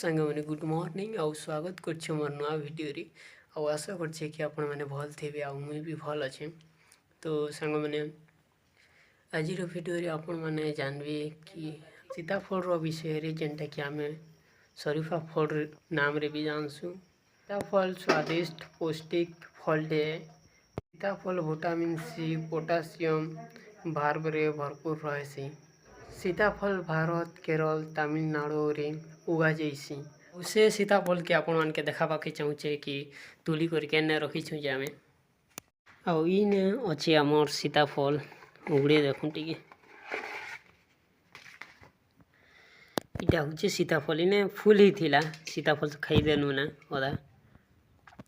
सांग मैंने good morning आउ स्वागत कर मोर नुआ भिडियो आशा कर आपण मैंने भल थे आ मुई भी भल अच्छे। तो सांग मैंने आज भिडियो आपण मैंने जानबे कि सीताफल विषय जेनटा कि आम शरीफा फल नाम रे भी जानसु। सीताफल स्वादिष्ट पौष्टिक फल है। सीताफल विटामिन सी पोटासियम रे भरपूर रहे। सीताफल भारत केरल तमिलनाडु रे उगा जाइसी। से सीताफल के आपण मान के देखाबा के चाहूचे कि तुली करके ने रखी छु जे हमें आउ इने अछि हमर सीताफल उगड़े देखु टिके इटा होचे सीताफल इने फूल ही थिला सीताफल खाई देनु ना ओदा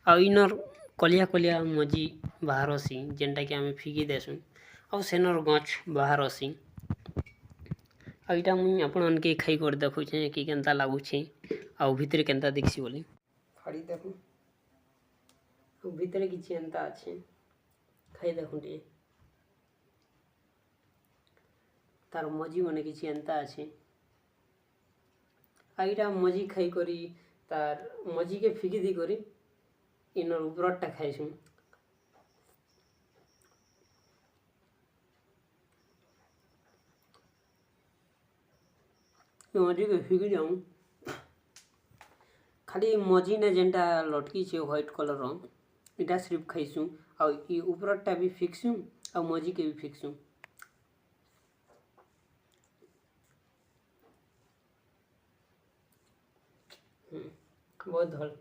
आउ इनर कलिया कलिया मजी बाहरसी जेनटा कि हमें फिगी देसु आउ सेनर गछ बाहरसी आ इटा मुई आपण अनके खाई कर देखु छे कि केनता लागु छे आउ भीतर केनता देखसी बोली फाड़ी देखु आउ भीतर किछि एंता अछि खाई देखु टे तार मजी मने किछि एंता अछि आ इटा मजी खाई करी तार मजी के फिकी दी करी इनर उपरटा खाइसु मजी के फिकी जाऊं खाली मजी ने जेनटा लटकी छे व्हाइट कलर रो इटा सिर्फ खाइसु आ ई ऊपरटा भी फिक्सु आ मजी के भी फिक्सु बहुत धल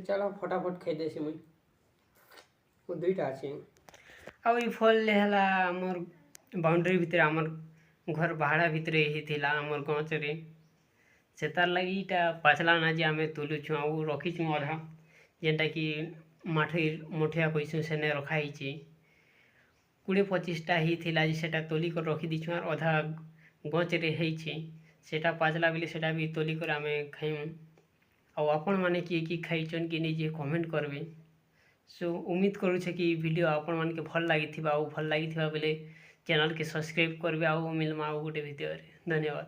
चलो फटाफट खाई देसी मुई वो दुईटा अच्छे आउ ई फल है आमर बाउंड्री भितर आमर घर बाड़ा भितर ही थिला आमर गछ रे से तार लगी इटा पाचला ना जे आमे तुलुछु आउ रखीछु अधा जेनटा कि माठी मुठिया पैसु सेने रखा हिची 20-25टा ही थिला जे सेटा तोली कर रखी दिछु और अधा गछ रे हेछि सेटा पाचला बिले सेटा भी तोली कर आमे खाइमु आउ आपण माने कि खाइछन कि निजे कमेंट करबे। सो उम्मीद करू छे कि वीडियो आपण मान के भल लागिथिबा आ भल लागिथिबा बेले चैनल के सब्सक्राइब करबे आ मिलमा गोटे वीडियो रे। धन्यवाद।